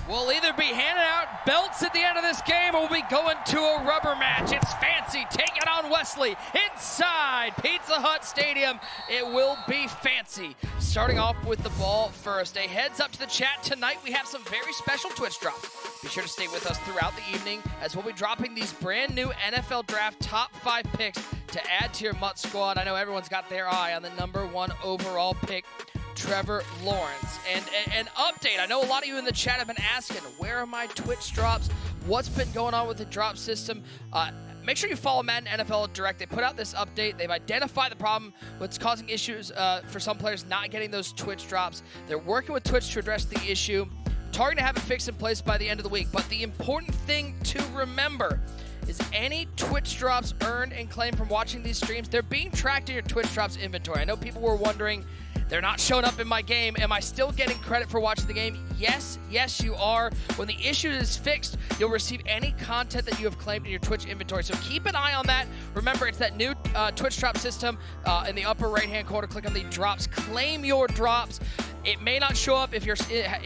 We'll either be handing out belts at the end of this game or we'll be going to a rubber match. It's Fancy taking on Wesley inside Pizza Hut Stadium. It will be Fancy. Starting off with the ball first. A heads up to the chat. Tonight we have some very special Twitch drops. Be sure to stay with us throughout the evening as we'll be dropping these brand new NFL Draft top 5 picks to add to your MUT squad. I know everyone's got their eye on the #1 overall pick, Trevor Lawrence. And an update, I know a lot of you in the chat have been asking, where are my Twitch drops? What's been going on with the drop system? Make sure you follow Madden NFL Direct. They put out this update. They've identified the problem, what's causing issues for some players not getting those Twitch drops. They're working with Twitch to address the issue. Targeting to have it fixed in place by the end of the week. But the important thing to remember is any Twitch drops earned and claimed from watching these streams, they're being tracked in your Twitch drops inventory. I know people were wondering, they're not showing up in my game. Am I still getting credit for watching the game? Yes, you are. When the issue is fixed, you'll receive any content that you have claimed in your Twitch inventory. So keep an eye on that. Remember, it's that new Twitch drop system in the upper right-hand corner. Click on the drops. Claim your drops. It may not show up if you're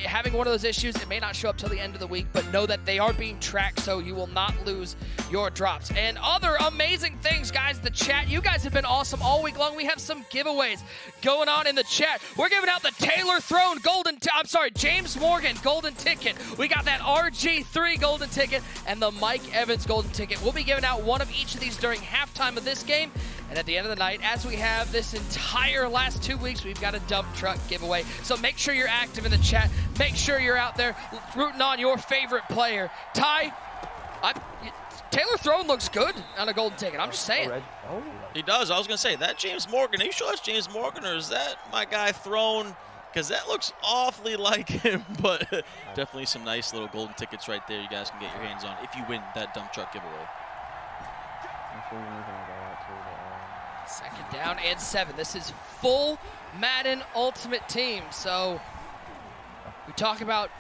having one of those issues. It may not show up till the end of the week, but know that they are being tracked so you will not lose your drops. And other amazing things, guys, the chat. You guys have been awesome all week long. We have some giveaways going on in the chat. We're giving out the Taylor Throne James Morgan golden ticket. We got that RG3 golden ticket and the Mike Evans golden ticket. We'll be giving out one of each of these during halftime of this game. And at the end of the night, as we have this entire last 2 weeks, we've got a dump truck giveaway. So make sure you're active in the chat. Make sure you're out there rooting on your favorite player. Ty, Taylor Throne looks good on a golden ticket. I'm just saying. He does. I was going to say, that James Morgan, are you sure it's James Morgan or is that my guy Throne? Because that looks awfully like him, but definitely some nice little golden tickets right there you guys can get your hands on if you win that dump truck giveaway. Second down and 7. This is full Madden Ultimate Team. So we talk about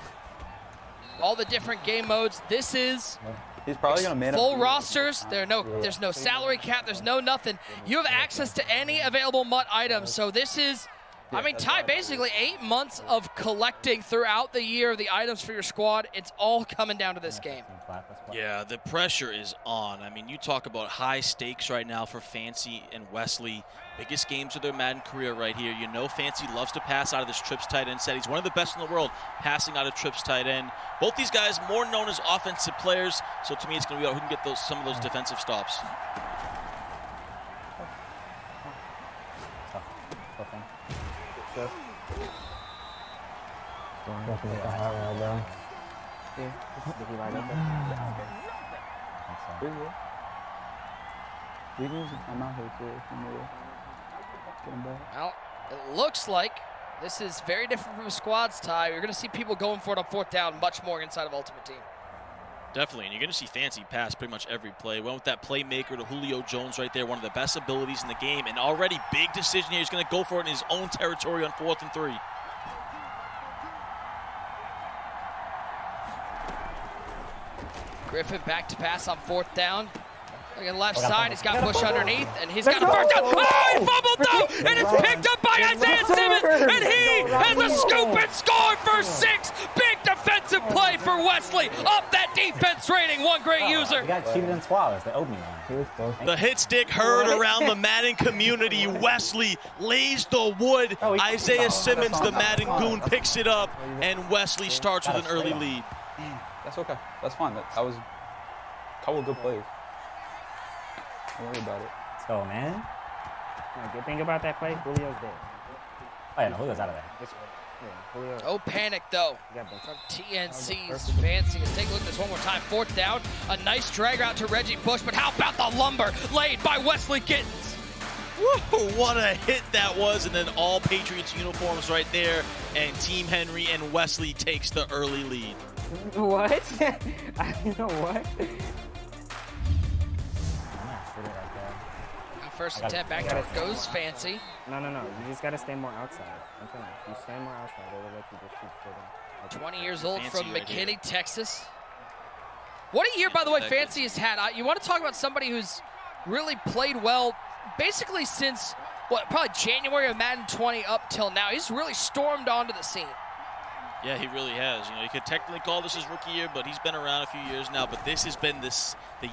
all the different game modes. This is He's probably gonna man full up. rosters. There's no salary cap. There's no nothing. You have access to any available MUT items. So this is, I mean, Ty, basically 8 months of collecting throughout the year the items for your squad. It's all coming down to this game. Yeah, the pressure is on. I mean, you talk about high stakes right now for Fancy and Wesley. Biggest games of their Madden career right here. You know Fancy loves to pass out of this trips tight end set. He's one of the best in the world passing out of trips tight end. Both these guys more known as offensive players, so to me it's going to be who can get some of those defensive stops. Well, it looks like this is very different from squads, Ty. You're going to see people going for it on 4th down much more inside of Ultimate Team. Definitely, and you're going to see Fancy pass pretty much every play. Went with that playmaker to Julio Jones right there, one of the best abilities in the game, and already big decision here. He's going to go for it in his own territory on 4th and 3. Griffin back to pass on 4th down. Look at the left side, he's got push underneath, and he's got a first down. Oh, he fumbled though, and it's picked up by Isaiah Simmons, and he has a scoop and score for 6. Big defensive play for Wesley. Up that defense rating, one great user. He got cheated in swallows, the opening one. The hit stick heard around the Madden community. Wesley lays the wood. Isaiah Simmons, the Madden goon, picks it up, and Wesley starts with an early lead. That's okay. That's fine. That was a couple of good plays. Don't worry about it. Let's go, man. Good thing about that play, Julio's dead. Oh, yeah, no, Julio's out of there. No panic, though, from TNC's Fancy. Let's take a look at this one more time. 4th down, a nice drag route to Reggie Bush, but how about the lumber laid by Wesley Gittens? Woo, what a hit that was, and then all Patriots uniforms right there, and Team Henry and Wesley takes the early lead. What? I don't know what. First attempt, back to goes Fancy. No. You just gotta stay more outside. I'm telling you, you stay more outside, they will let you just shoot straight in. 20 years old Fancy from right McKinney, here. Texas. What a year, by the way, Fancy has had. You want to talk about somebody who's really played well, basically since, probably January of Madden 20 up till now. He's really stormed onto the scene. Yeah, he really has. You know, you could technically call this his rookie year, but he's been around a few years now. But this has been the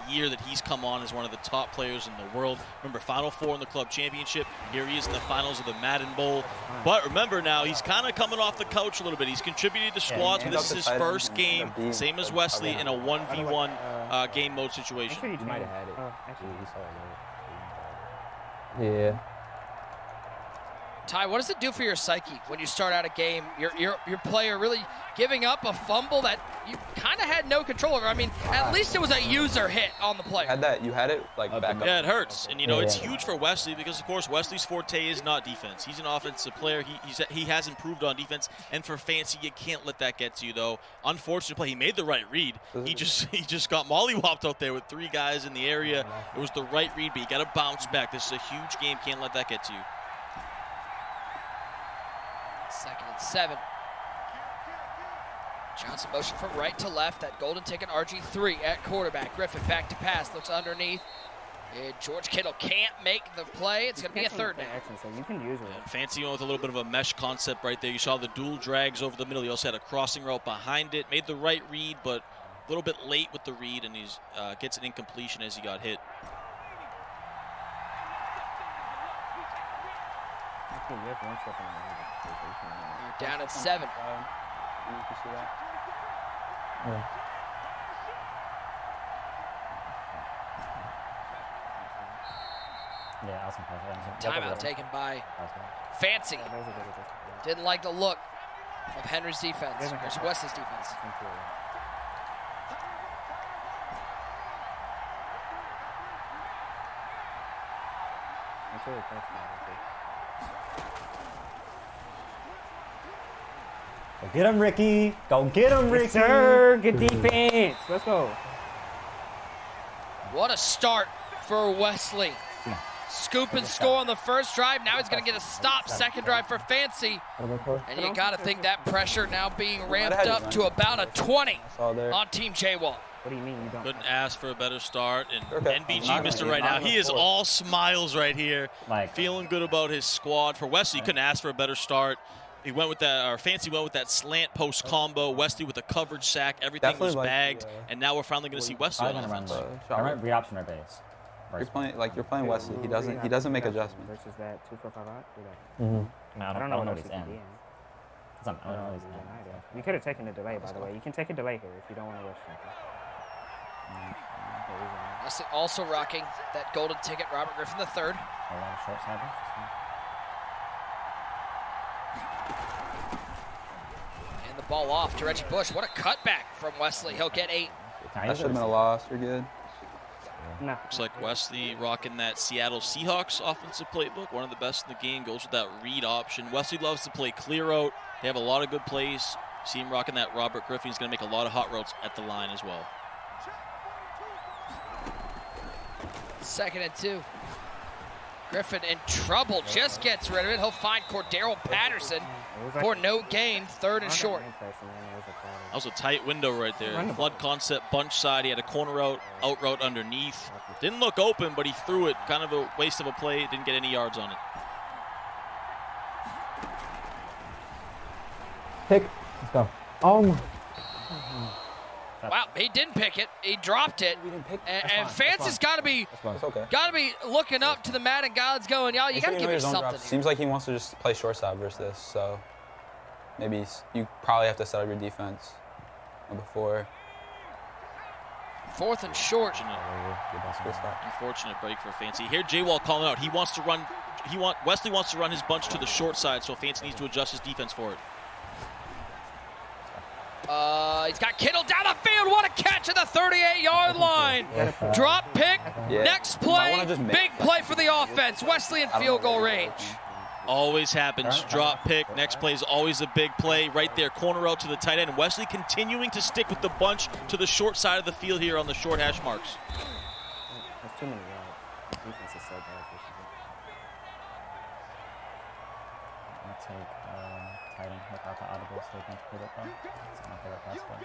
year that he's come on as one of the top players in the world. Remember, Final Four in the club championship. Here he is in the finals of the Madden Bowl. But remember now, he's kind of coming off the couch a little bit. He's contributed to squads, but this is his first game, same as Wesley, in a 1v1 game mode situation. You might have had it. Oh, actually, He saw it. Yeah. Ty, what does it do for your psyche when you start out a game, your player really giving up a fumble that you kind of had no control over? I mean, at least it was a user hit on the player. You had it like back up. Yeah, it hurts. And, you know, it's huge for Wesley because, of course, Wesley's forte is not defense. He's an offensive player. He has improved on defense. And for Fancy, you can't let that get to you, though. Unfortunate play. He made the right read. He just got mollywopped out there with 3 guys in the area. It was the right read, but you got to bounce back. This is a huge game. Can't let that get to you. 2nd and 7. Johnson motion from right to left. That golden ticket RG3 at quarterback. Griffin back to pass. Looks underneath. And George Kittle can't make the play. It's going to be a 3rd down. So you can use it. And Fancy went with a little bit of a mesh concept right there. You saw the dual drags over the middle. He also had a crossing route behind it. Made the right read, but a little bit late with the read, and he gets an incompletion as he got hit. You're down at 7. Yeah, awesome pass. Timeout taken by Fancy. Didn't like the look of Henry's defense versus Wesley's defense. Go get him, Ricky. Go get him, Ricky. Yes, sir. Good defense. Let's go. What a start for Wesley. Scoop and score on the first drive. Now he's going to get a stop. 2nd drive for Fancy. And you got to think that pressure now being ramped up to about a 20 on Team Jwall. What do you mean you don't? Couldn't ask for a better start. And NBG, Mr. Right now, he is all smiles right here. Feeling good about his squad. For Wesley, he couldn't ask for a better start. He went with that, or Fancy went with that slant post combo. Wesley with a coverage sack. Everything was bagged. And now we're finally going to see Wesley on offense. I run re-option our base. You're playing Wesley. He doesn't make adjustments. Versus that 2-4-5 out. I don't know what he's in. I don't know what he's in. You could have taken a delay, by the way. You can take a delay here if you don't want to rush something. Wesley also rocking that golden ticket, Robert Griffin III. A lot of short side. And the ball off to Reggie Bush. What a cutback from Wesley. He'll get 8. That should have been a loss. You're good. No. Looks like Wesley rocking that Seattle Seahawks offensive playbook. One of the best in the game. Goes with that read option. Wesley loves to play clear out. They have a lot of good plays. See him rocking that Robert Griffin. He's going to make a lot of hot routes at the line as well. 2nd and 2. Griffin in trouble. Just gets rid of it. He'll find Cordero Patterson for no gain. 3rd and short. That was a tight window right there. Flood concept, bunch side. He had a corner out route underneath. Didn't look open, but he threw it. Kind of a waste of a play. Didn't get any yards on it. Pick. Let's go. Oh my. Wow, he didn't pick it. He dropped it. And Fancy's got to be looking up to the Madden gods going, y'all, you got to give me something. Seems like he wants to just play short side versus this, so maybe you probably have to set up your defense before. 4th and short. Unfortunate break for Fancy. Here Jwall calling out. He wants to run. Wesley wants to run his bunch to the short side, so Fancy needs to adjust his defense for it. He's got Kittle down the field. What a catch at the 38-yard line. Drop pick. Next play. Big play for the offense. Wesley in field goal range. Always happens. Drop pick. Next play is always a big play. Right there, corner out to the tight end. And Wesley continuing to stick with the bunch to the short side of the field here on the short hash marks. That's too many yards. Defense is so bad. I'll take tight end without the audible, so they can put it up. It's my favorite pass play.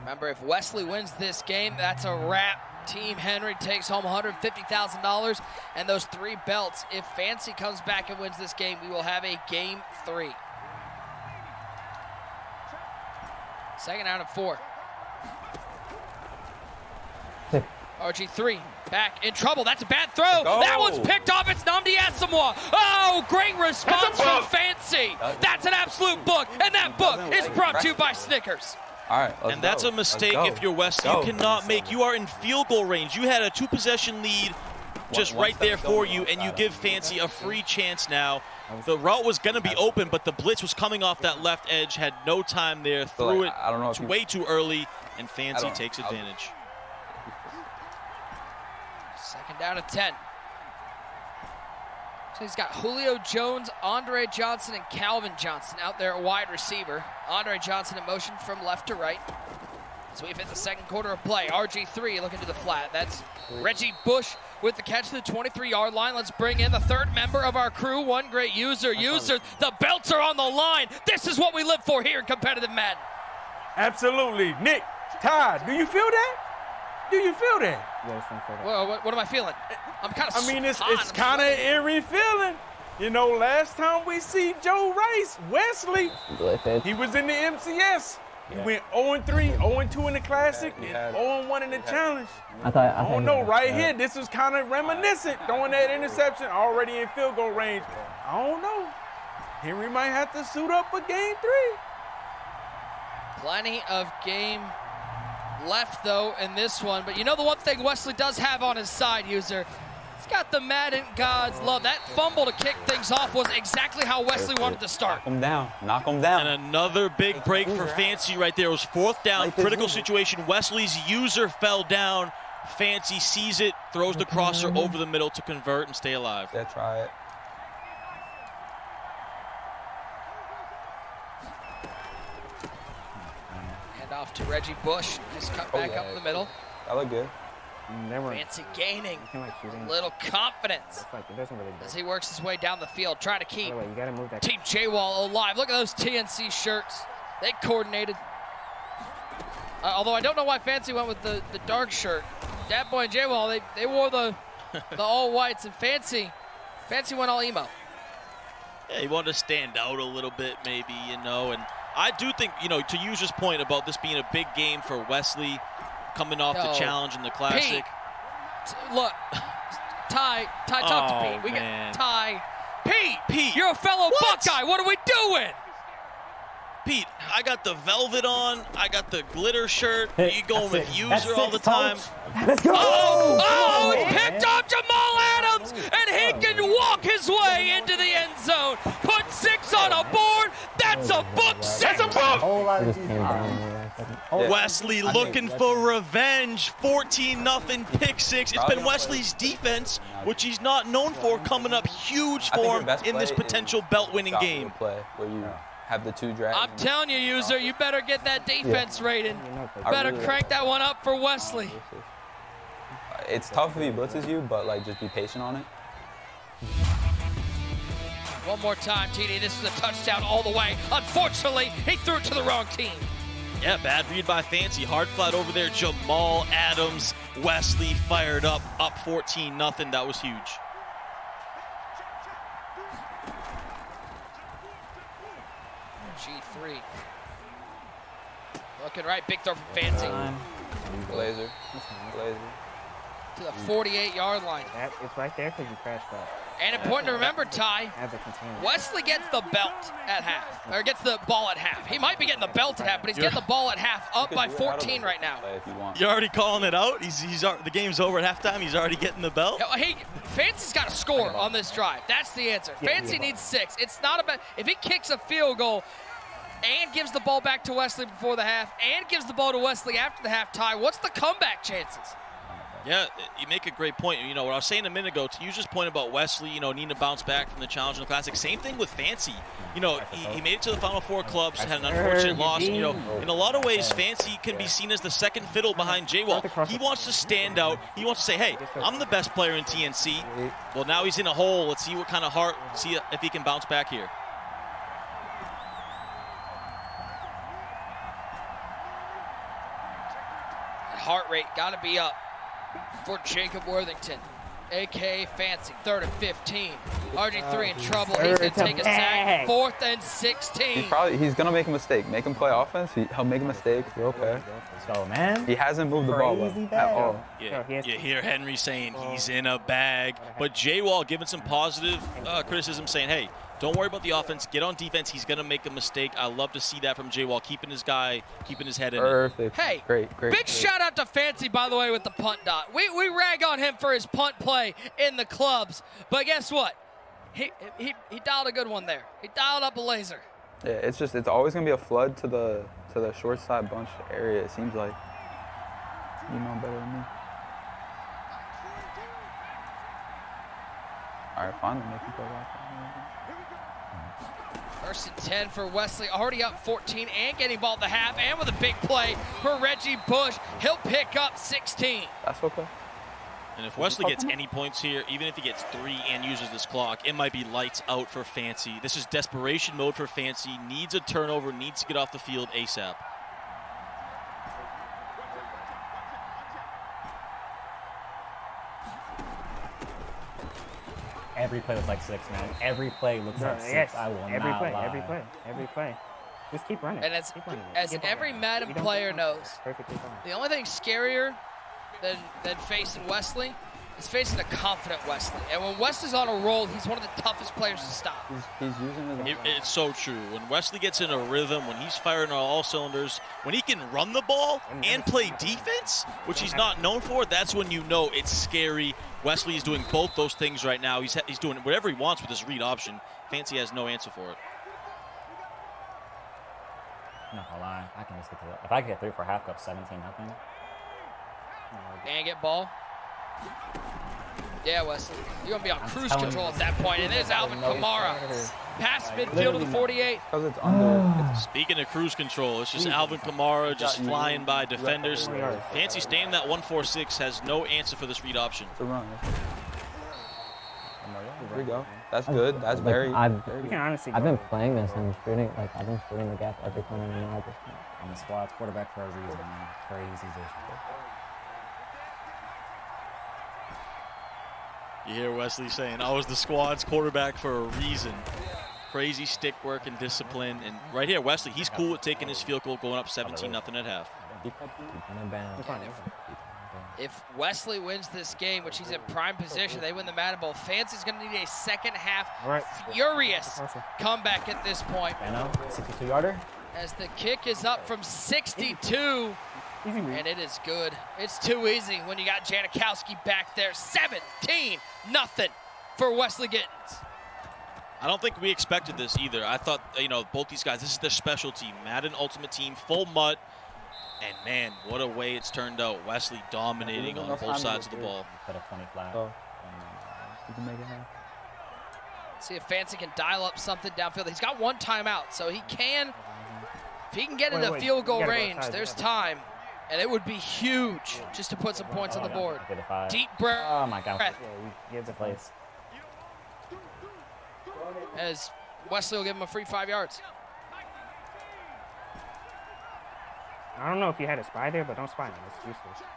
Remember, if Wesley wins this game, that's a wrap. Team Henry takes home $150,000 and those 3 belts. If Fancy comes back and wins this game, we will have a game 3. Second out of 4. RG3 back in trouble. That's a bad throw. That one's picked off. It's Nnamdi Asomugha. Oh, great response from Fancy. That's an absolute book, and that book is brought to you by Snickers. All right, And that's a mistake if you're Wesley. You cannot make. You are in field goal range. You had a 2-possession lead just right there for you, and you give Fancy a free chance now. The route was going to be open, but the blitz was coming off that left edge, had no time there, threw it way too early, and Fancy takes advantage. Second down to 10. So he's got Julio Jones, Andre Johnson, and Calvin Johnson out there at wide receiver. Andre Johnson in motion from left to right. So we've hit the second quarter of play. RG3 looking to the flat. That's Reggie Bush with the catch to the 23-yard line. Let's bring in the third member of our crew, one great user. The belts are on the line. This is what we live for here in competitive Madden. Absolutely. Nick, Todd, do you feel that? Do you feel that? Well, what am I feeling? I'm kind of I mean, it's kind of an eerie feeling. You know, last time we see Joe Rice, Wesley, he was in the MCS. He went 0-3, 0-2 in the Classic, and 0-1 in the Challenge. I don't know, right here, this was kind of reminiscent, throwing that interception already in field goal range. I don't know. Henry might have to suit up for game 3. Plenty of game left, though, in this one. But you know the one thing Wesley does have on his side, user? He's got the Madden God's love. That fumble to kick things off was exactly how Wesley wanted to start. Knock him down. Knock him down. And another big break for Fancy right there. It was 4th down, critical situation. Wesley's user fell down. Fancy sees it, throws the crosser over the middle to convert and stay alive. Yeah, try it. Off to Reggie Bush. Just cut back up the middle. That looked good. Fancy gaining a little confidence as he works his way down the field, trying to keep Team Jwall alive. Look at those TNC shirts. They coordinated. Although I don't know why Fancy went with the dark shirt. Dat Boy and Jwall, they wore the all whites, and Fancy went all emo. Yeah, he wanted to stand out a little bit, maybe, you know, and I do think, you know, to User's point about this being a big game for Wesley, coming off the challenge in the Classic. Pete, look, Ty, talk to Pete. We got Ty. Pete, you're a fellow Buckeye. What are we doing? Pete, I got the velvet on. I got the glitter shirt. Are you going with User all the time? Let's go! Oh, he picked up Jamal Adams, and he can walk his way into the end zone. Put 6 on a board. That's a book 6. That's a book. Wesley looking for revenge. 14-0 pick 6. It's been Wesley's defense, which he's not known for, coming up huge for him in this potential belt-winning game. Where you have the 2 drags. I'm telling you, user, you better get that defense rating. Better crank that one up for Wesley. It's tough if he blitzes you, but like just be patient on it. One more time, TD. This is a touchdown all the way. Unfortunately, he threw it to the wrong team. Yeah, bad read by Fancy. Hard flat over there. Jamal Adams. Wesley fired up 14-0. That was huge. G3. Looking right. Big throw from Fancy. Blazer. To the 48-yard line. It's right there because you crashed out. And important to remember, Ty, Wesley gets the belt at half, or gets the ball at half. He might be getting the belt at half, but he's getting the ball at half, up by 14 right now. You're already calling it out? The game's over at halftime. He's already getting the belt? Hey, Fancy's got to score on this drive. That's the answer. Fancy needs 6. It's not about, if he kicks a field goal and gives the ball back to Wesley before the half and gives the ball to Wesley after the half, Ty, what's the comeback chances? Yeah, you make a great point. You know, what I was saying a minute ago, to use this point about Wesley, you know, needing to bounce back from the Challenge in the Classic. Same thing with Fancy. You know, he made it to the Final 4 clubs, had an unfortunate loss. You know, in a lot of ways, Fancy can be seen as the second fiddle behind Jwall. He wants to stand out. He wants to say, hey, I'm the best player in TNC. Well, now he's in a hole. Let's see what kind of heart, see if he can bounce back here. Heart rate got to be up for Jacob Worthington. a.k.a. Fancy. 3rd and 15. RG3 in trouble. He's going to take a sack. 4th and 16. He's going to make a mistake. Make him play offense. He'll make a mistake. You're okay. Let's go, man. He hasn't moved the ball well at all. Yeah, you hear Henry saying he's in a bag. But Jwall giving some positive criticism, saying, hey, don't worry about the offense. Get on defense. He's going to make a mistake. I love to see that from Jwall, keeping his head in it. Perfect. Hey, great. Big shout out to Fancy, by the way, with the punt dot. We rag on him for his punt play in the clubs, but guess what? He dialed a good one there. He dialed up a laser. Yeah, it's always going to be a flood to the short side bunch area, it seems like. You know better than me. All right, finally make him play back. 1st and 10 for Wesley, already up 14 and getting ball at the half, and with a big play for Reggie Bush. He'll pick up 16. That's okay. And if Wesley gets any points here, even if he gets 3 and uses this clock, it might be lights out for Fancy. This is desperation mode for Fancy. Needs a turnover, needs to get off the field ASAP. Every play looks like 6, man. Every play looks like 6. Yes. I will every not play, lie. Every play. Just keep running. And as Keep every running. Madden player knows, Perfectly fine. the only thing scarier than facing Wesley is facing a confident Wesley. And when Wesley's on a roll, he's one of the toughest players to stop. He's using his It's so true. When Wesley gets in a rhythm, when he's firing on all cylinders, when he can run the ball and play defense, which he's not known for, that's when you know it's scary. Wesley is doing both those things right now. He's doing whatever he wants with his read option. Fancy has no answer for it. I'm not gonna lie. I can just get to if I get 3 for half cup, 17-0. And get ball. Yeah, Wesley. You're going to be on cruise control at that point. And there's Alvin Kamara. Past midfield of the 48. Because it's under. Speaking of cruise control, it's just Alvin Kamara just flying by defenders. Fancy staying in that 1-4-6 has no answer for this read option. It's a run. There we go. That's good. That's very. You can honestly I've been playing this and shooting, I've been shooting the gap every time I know. On the squad, quarterback for a reason, man. Crazy vision. You hear Wesley saying, I was the squad's quarterback for a reason. Crazy stick work and discipline. And right here, Wesley, he's cool with taking his field goal, going up 17-0 at half. If Wesley wins this game, which he's in prime position, they win the Madden Bowl. Fancy's going to need a second half furious comeback at this point. 62-yarder. As the kick is up from 62. And it is good. It's too easy when you got Janikowski back there. 17-0 for Wesley Gittins. I don't think we expected this either. I thought, both these guys, this is their specialty. Madden Ultimate Team, full MUT. And man, what a way it's turned out. Wesley dominating on both sides of the ball. Put a 20 flat. You can make it happen. See if Fancy can dial up something downfield. He's got 1 timeout, so he can, if he can get into field goal range, there's time. And it would be huge just to put some points on the board. Deep breath. Oh my God. Give the place. As Wesley will give him a free 5 yards. I don't know if you had a spy there, but don't spy him. It's useless.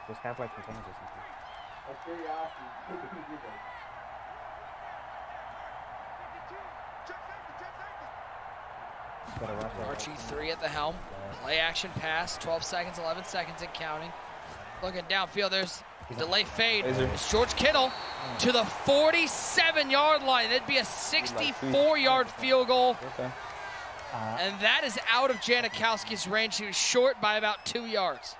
Just have like containers or something. RG3 at the helm. Play action pass. 12 seconds, 11 seconds and counting. Looking downfield. There's delay fade. It's George Kittle to the 47-yard line. That'd be a 64-yard field goal. And that is out of Janikowski's range. He was short by about 2 yards.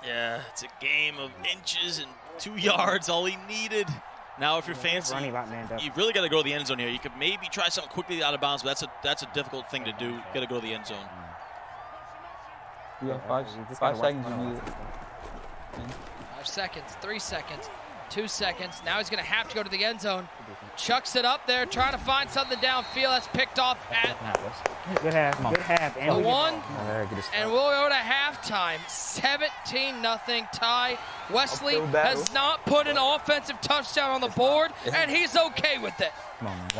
Yeah, it's a game of inches and 2 yards, all he needed. Now, if you're Fancy, you really got to go to the end zone here. You could maybe try something quickly out of bounds, but that's a difficult thing to do. You got to go to the end zone. You got 5 seconds. 5 seconds, 3 seconds, 2 seconds. Now he's going to have to go to the end zone. Chucks it up there, trying to find something downfield. That's picked off at good half. And the 1. And we'll go to halftime. 17-0 tie. Wesley has not put an offensive touchdown on the board, and he's okay with it.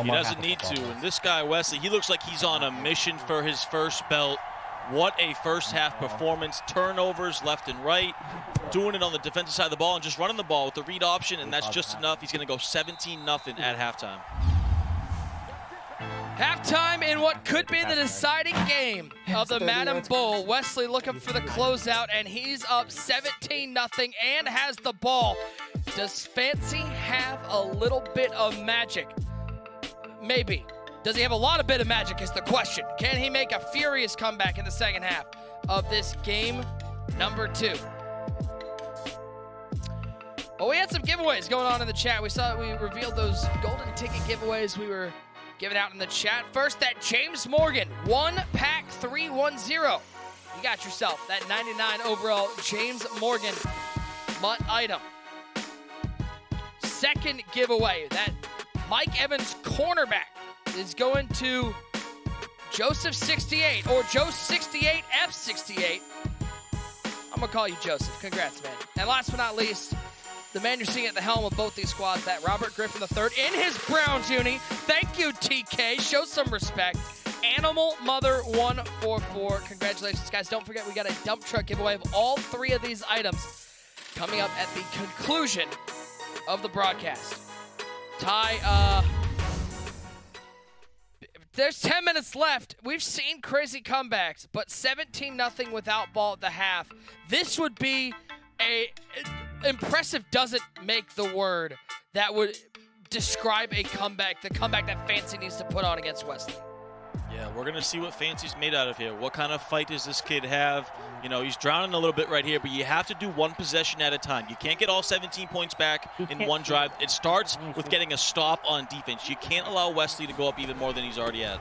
He doesn't need to. And this guy, Wesley, he looks like he's on a mission for his first belt. What a first half performance. Turnovers left and right. Doing it on the defensive side of the ball and just running the ball with the read option, and that's just enough. He's going to go 17-0 at halftime. Halftime in what could be the deciding game of the Madden Bowl. Wesley looking for the closeout, and he's up 17-0 and has the ball. Does Fancy have a little bit of magic? Maybe. Does he have a lot of bit of magic is the question. Can he make a furious comeback in the second half of this game number 2? Well, we had some giveaways going on in the chat. We revealed those golden ticket giveaways we were giving out in the chat. First, that James Morgan 1-pack 310. You got yourself that 99 overall James Morgan MUT item. Second giveaway, that Mike Evans cornerback is going to Joseph68 or Joe68F68. I'm gonna call you Joseph. Congrats, man. And last but not least, the man you're seeing at the helm of both these squads, that Robert Griffin III in his Browns uni. Thank you, TK. Show some respect. Animal Mother 144. Congratulations, guys. Don't forget, we got a dump truck giveaway of all 3 of these items coming up at the conclusion of the broadcast. Ty, there's 10 minutes left. We've seen crazy comebacks, but 17-0 without ball at the half. This would be impressive doesn't make the word that would describe a comeback, the comeback that Fancy needs to put on against Wesley. Yeah, we're going to see what Fancy's made out of here. What kind of fight does this kid have? You know, he's drowning a little bit right here, but you have to do one possession at a time. You can't get all 17 points back in one drive. It starts with getting a stop on defense. You can't allow Wesley to go up even more than he's already at.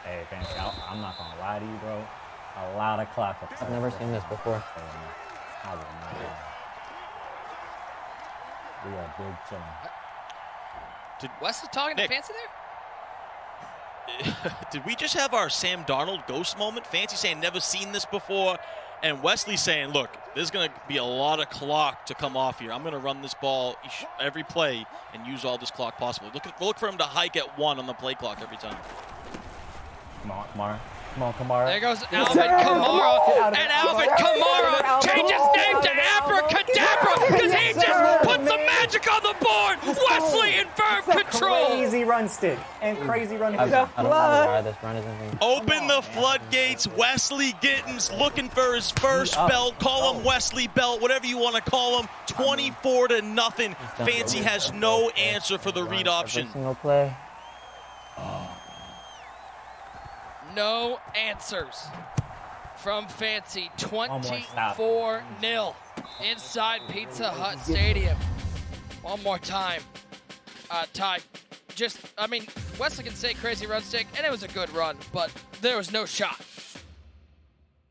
Hey, Fancy, I'm not going to lie to you, bro. A lot of clock up. I've never seen this before. I will not lie. We are big chilling. Did Wesley talking to Fancy there? Did we just have our Sam Darnold ghost moment? Fancy saying never seen this before, and Wesley saying, look, there's going to be a lot of clock to come off here. I'm going to run this ball every play and use all this clock possible. Look for him to hike at 1 on the play clock every time. Come on, Kamara. Come on, Kamara. There goes Alvin Kamara, and Alvin Kamara changes his name to Abracadabra because he just put some magic on the board. Wesley in firm control. Crazy run stick and crazy run. I don't know why this run isn't. Open the floodgates. Wesley Gittens looking for his first belt. Call him Wesley belt, whatever you want to call him. 24-0. Fancy has no answer for the read option. Every single play. No answers from Fancy. 24-0 inside Pizza Hut Stadium. One more time. Ty, Wesley can say crazy run stick, and it was a good run, but there was no shot.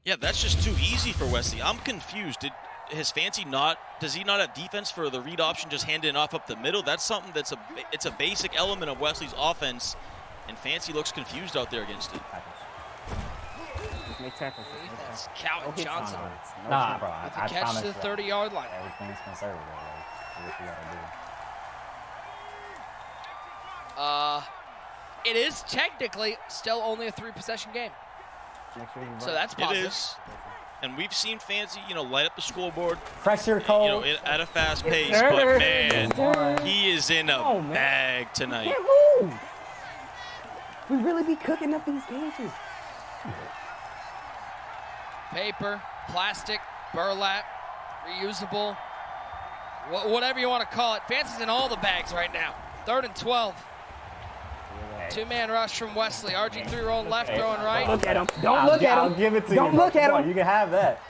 Yeah, that's just too easy for Wesley. I'm confused. Does he not have defense for the read option, just handing it off up the middle? That's something it's a basic element of Wesley's offense, and Fancy looks confused out there against it. Just make tackles. That's Calvin Johnson. Nah, bro. With the catch to the 30-yard line. Everything's conservative. Like, what you gotta do. It is technically still only a 3-possession game. So that's positive. It is. And we've seen Fancy, light up the scoreboard. Pressure call. At a fast pace. But, man, he is in a bag tonight. Can't move. We really be cooking up these games. Paper, plastic, burlap, reusable, whatever you want to call it. Fancy's in all the bags right now. 3rd and 12. 2-man rush from Wesley. RG3 rolling left, throwing right. Look at him. Don't look at him. I'll give it to you. Don't look at him. You can have that.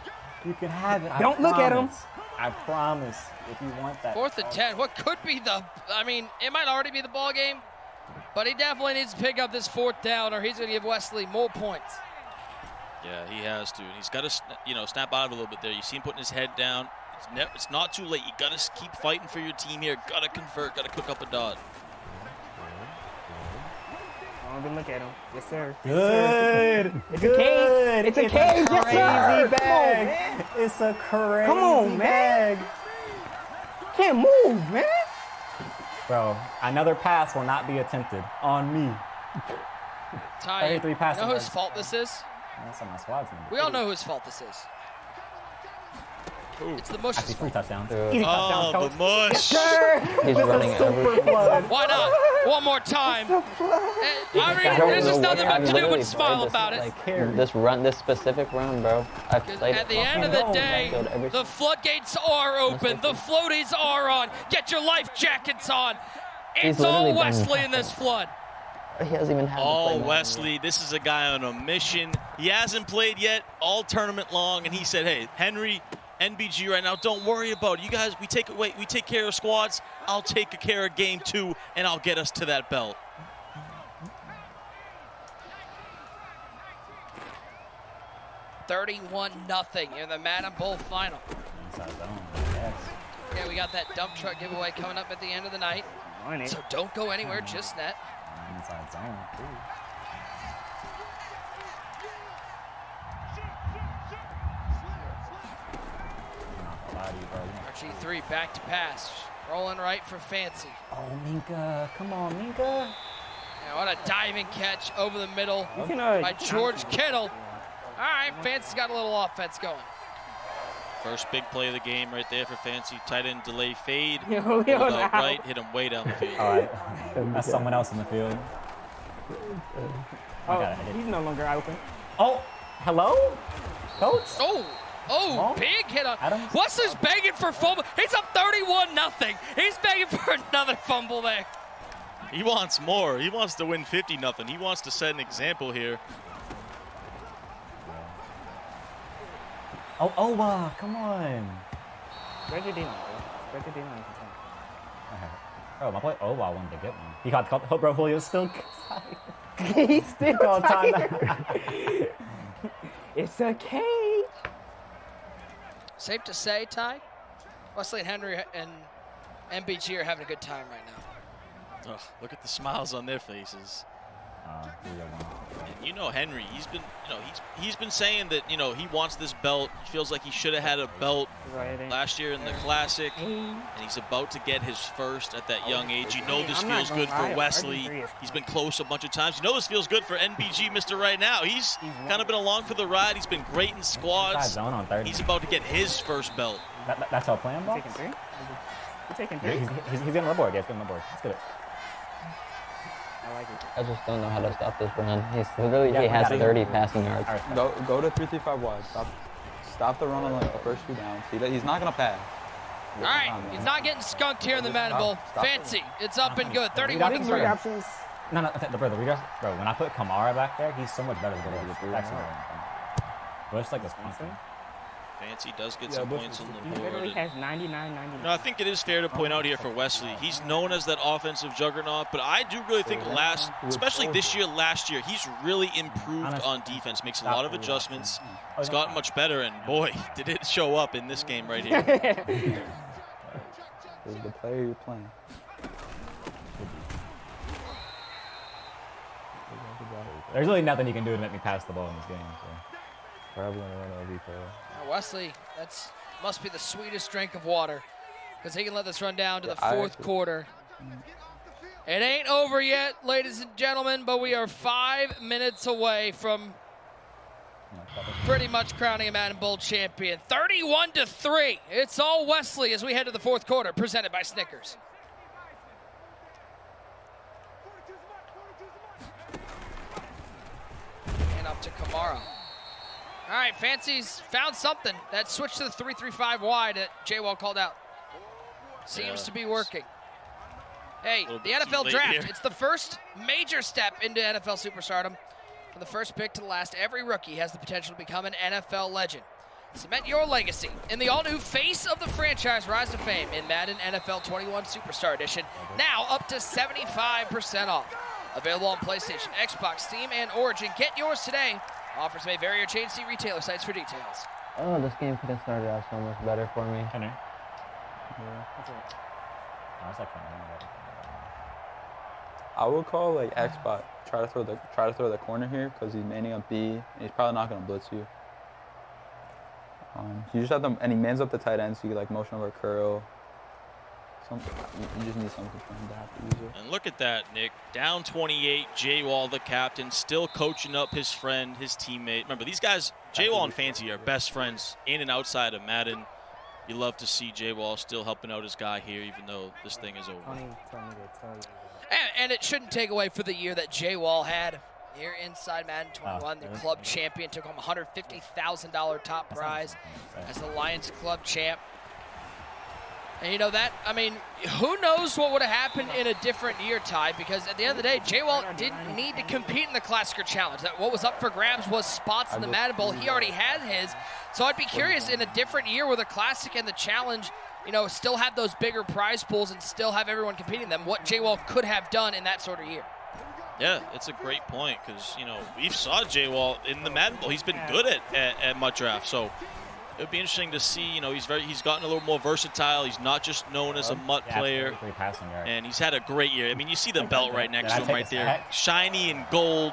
You can have it. Don't look at him. I promise. If you want that. 4th and 10. What could be it might already be the ball game, but he definitely needs to pick up this 4th down, or he's going to give Wesley more points. Yeah, he has to. And he's got to, snap out of it a little bit there. You see him putting his head down. It's not too late. You got to keep fighting for your team here. Got to convert. Got to cook up a dot. Don't even look at him. Yes, sir. Good. It's a cage. It's a cage. Yes, sir. Crazy bag. It's a crazy Come on, bag. man. Can't move, man. Bro, another pass will not be attempted on me. Ty, you 33 passing know whose yards. fault this is? That's on my squad's number. We all know whose fault this is. It's the Mush's Actually, 3 fault. touchdowns. Easy Oh, touchdown, the mush. Sure. He's running everything. Why not? One more time. I mean, there's just nothing much to do but smile about it. Like this specific run, bro. I've played At the end of the day, the floodgates are open. The floaties are on. Get your life jackets on. It's all Wesley in this flood. He hasn't even had to play Oh, Madden Wesley, yet. this is a guy on a mission. He hasn't played yet all tournament long, and he said, hey, Henry, NBG right now, don't worry about it. You guys, we take care of squads. I'll take care of game 2, and I'll get us to that belt. $31-0 in the Madden Bowl final. Inside zone. Yes. Yeah, we got that dump truck giveaway coming up at the end of the night. Money. So don't go anywhere just net. Inside zone, too. I'm not gonna lie to you, bro. RG3 back to pass. Rolling right for Fancy. Oh, Minka. Come on, Minka. And what a diving catch over the middle You can, by George Kittle. All right, Fancy's got a little offense going. First big play of the game right there for Fancy. Tight end delay fade. Yo, Pulled out now. right, hit him way down the field. All right. That's someone else in the field. Oh, he's no longer open. Oh, hello? Coach? Oh, Oh. big hit on. Adams? Wesley's begging for fumble. He's up 31-0. He's begging for another fumble there. He wants more. He wants to win 50-0. He wants to set an example here. Oh, come on. Spread your D line, bro. Spread your D line. Oh, my boy I wanted to get one. He got caught. Oh, bro, Julio's still. He's still on time. It's a cage. Safe to say, Ty, Wesley and Henry and MBG are having a good time right now. Ugh, look at the smiles on their faces. Julio won. And you know Henry, he's been saying that, he wants this belt. He feels like he should have had a belt last year in the Classic, and he's about to get his first at that young age. You know this feels good for Wesley. He's been close a bunch of times. You know this feels good for NBG, Mr. Right Now. He's kind of been along for the ride. He's been great in squads. Zone on 30. He's about to get his first belt. That's our plan, boss? Taking 3? You taking 3? Yeah, he's getting on the board. Yeah, he's getting on the board. Let's get it. I like it. I just don't know how to stop this run. He has we 30 passing yards. All right. Go to 3-3-5 wide. Stop the run on the first 2 downs. He's not gonna pass. All right, he's not getting skunked here in the Madden Bowl. Fancy, it's up and good, 31-3. Options. No, bro, when I put Kamara back there, he's so much better than the actually. Bush like this constant. Fancy does get some points on the He board. literally has 99. No, I think it is fair to point out here for Wesley, he's known as that offensive juggernaut, but I do really think especially last year, he's really improved on defense, makes a lot of adjustments. He's gotten much better, and boy, did it show up in this game right here. This is the player you're playing. There's really nothing you can do to make me pass the ball in this game. So. Probably gonna run OB for Now Wesley, must be the sweetest drink of water, because he can let this run down to the fourth quarter. It ain't over yet, ladies and gentlemen, but we are 5 minutes away from pretty much crowning a Madden Bowl champion. 31-3. It's all Wesley as we head to the fourth quarter, presented by Snickers. And up to Kamara. All right, Fancy's found something. That switch to the 3-3-5 wide that Jwall called out. Seems to be working. Hey, the NFL draft, it's the first major step into NFL superstardom. From the first pick to the last, every rookie has the potential to become an NFL legend. Cement your legacy in the all-new Face of the Franchise Rise to Fame in Madden NFL 21 Superstar Edition. Now up to 75% off. Available on PlayStation, Xbox, Steam, and Origin. Get yours today. Offers may vary or change. See retailer sites for details. Oh, this game could have started out so much better for me. I know. I would call like Xbox. Try to throw the corner here because he's manning up B and he's probably not gonna blitz you. You just have them, and he mans up the tight end, so you like motion over curl. You just need something for him to have to use it. And look at that, Nick. Down 28, Jwall, the captain, still coaching up his friend, his teammate. Remember, these guys, Jwall and Fancy, are best friends in and outside of Madden. You love to see Jwall still helping out his guy here, even though this thing is over. Tony told me to tell you. And it shouldn't take away for the year that Jwall had here inside Madden 21. The club champion took home $150,000 top prize as the Lions club champ. And you know that, I mean, who knows what would have happened in a different year, Ty, because at the end of the day, Jwall didn't need to compete in the Classic or Challenge. That what was up for grabs was spots in the Madden Bowl. He already had his. So I'd be curious in a different year where the Classic and the Challenge, you know, still have those bigger prize pools and still have everyone competing in them, what Jwall could have done in that sort of year. Yeah, it's a great point because, you know, we've saw Jwall in the Madden Bowl. He's been good at MUT draft. So it would be interesting to see, you know, he's gotten a little more versatile. He's not just known as a MUT player. And he's had a great year. I mean, you see the belt right next to him right there. Shiny and gold.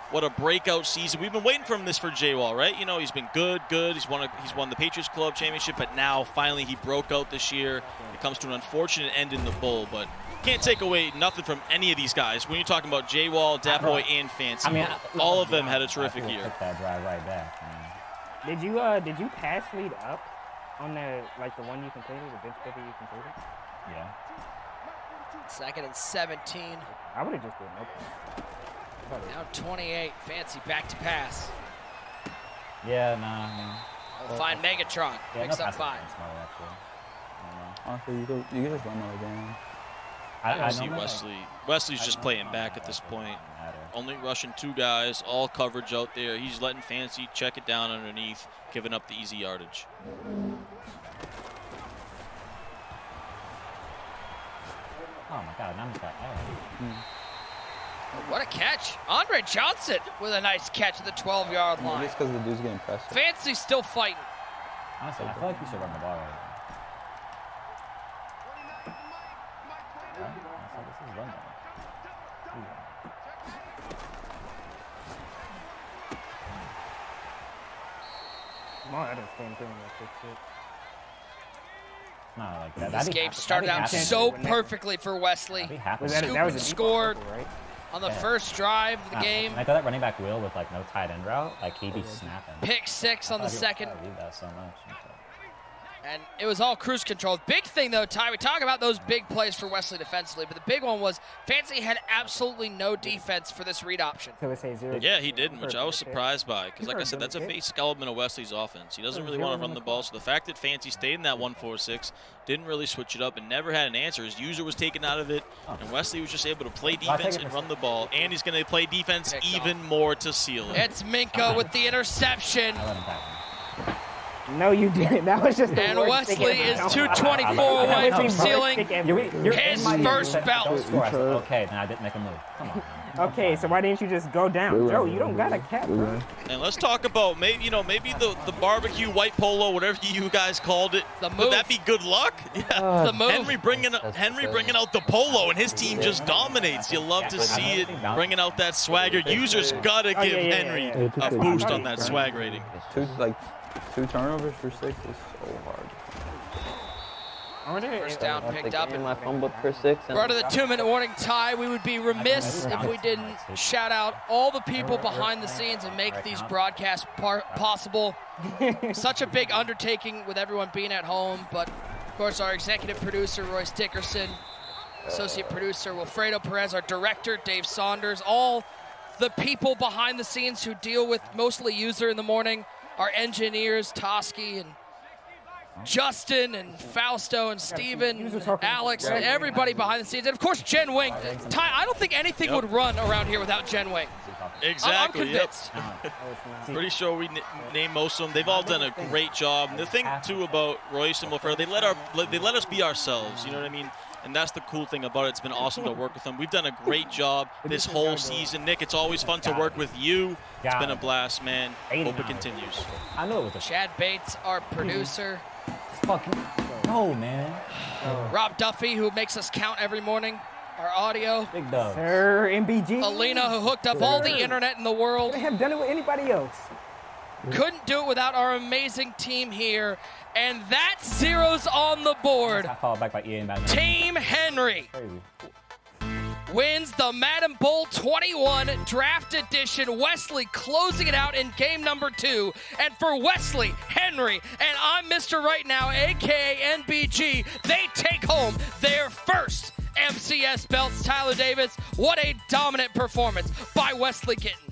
What a breakout season. We've been waiting for this for Jwall, right? You know, he's been good. He's won the Patriots Club Championship, but now finally he broke out this year. It comes to an unfortunate end in the bowl, but can't take away nothing from any of these guys. When you're talking about Jwall, Dapoy, and Fancy, I mean, all of them had a terrific year. Took that drive right back. Did you pass lead up on the the one you completed, the bench pivot you completed? Yeah. 2nd and 17. I would have just did no pass. Now 28. Fancy back to pass. Yeah, nah. We'll find Megatron. Yeah, Picks no up 5. Honestly, you can just run another game. I see Wesley. Wesley's just playing back at this point. Only rushing 2 guys, all coverage out there. He's letting Fancy check it down underneath, giving up the easy yardage. Oh my God, now I'm back. What a catch. Andre Johnson with a nice catch at the 12-yard line. Just because the dude's getting pressed. Fancy's still fighting. Honestly, I feel like you should run the ball right now. This is run ball. I just came through and fix it. No, like that. This game started out so perfectly for Wesley. That was scored right? on the first drive of the game. And I thought that running back wheel with no tight end route, he'd be snapping. Pick 6 on the second. I leave that so much. And it was all cruise control. Big thing, though, Ty, we talk about those big plays for Wesley defensively, but the big one was Fancy had absolutely no defense for this read option. Yeah, he didn't, which I was surprised by, because like I said, that's a basic element of Wesley's offense. He doesn't really want to run the ball, so the fact that Fancy stayed in that 1-4-6, didn't really switch it up, and never had an answer. His user was taken out of it, and Wesley was just able to play defense and run the ball, and he's going to play defense even more to seal it. It's Minka with the interception. No, you didn't. That was just the And Wesley is 224 away from sealing his first belt. Okay, then I didn't make a move. Come on. Okay, so why didn't you just go down? Joe, you don't got a cap, bro. And let's talk about maybe the barbecue white polo, whatever you guys called it. Would that be good luck? Yeah. The move. Henry bringing out the polo, and his team just dominates. You love to see it, bringing out that swagger. Users gotta give Henry a boost on that swag rating. 2 turnovers for 6 is so hard. First down picked up. I fumbled for 6. We're to the 2-minute warning, Ty. We would be remiss if we didn't shout out all the people behind the scenes and make these broadcasts possible. Such a big undertaking with everyone being at home, but of course our executive producer, Royce Dickerson, associate producer, Wilfredo Perez, our director, Dave Saunders, all the people behind the scenes who deal with mostly user in the morning, our engineers, Toski and Justin and Fausto and Steven, Alex, and everybody behind the scenes. And, of course, Jen Wing. Ty, I don't think anything would run around here without Jen Wing. Exactly. I'm convinced. Pretty sure we name most of them. They've all done a great job. And the thing, too, about Royce and Wilfredo, they let us be ourselves. You know what I mean? And that's the cool thing about it. It's been awesome to work with them. We've done a great job this whole season. Nick, it's always fun to work with you. It's been a blast, man. Hope it continues. I know it was Chad Bates, our producer. Fucking no, man. Rob Duffy, who makes us count every morning. Our audio. Big dog. Sir, MBG. Alina, who hooked up all the internet in the world. They have done it with anybody else. Couldn't do it without our amazing team here. And that's zeros on the board. I followed back by EA and Madden. Team Henry wins the Madden Bowl 21 Draft Edition. Wesley closing it out in game number 2. And for Wesley, Henry, and I'm Mr. Right Now, aka NBG, they take home their first MCS belts. Tyler Davis, what a dominant performance by Wesley Kitten.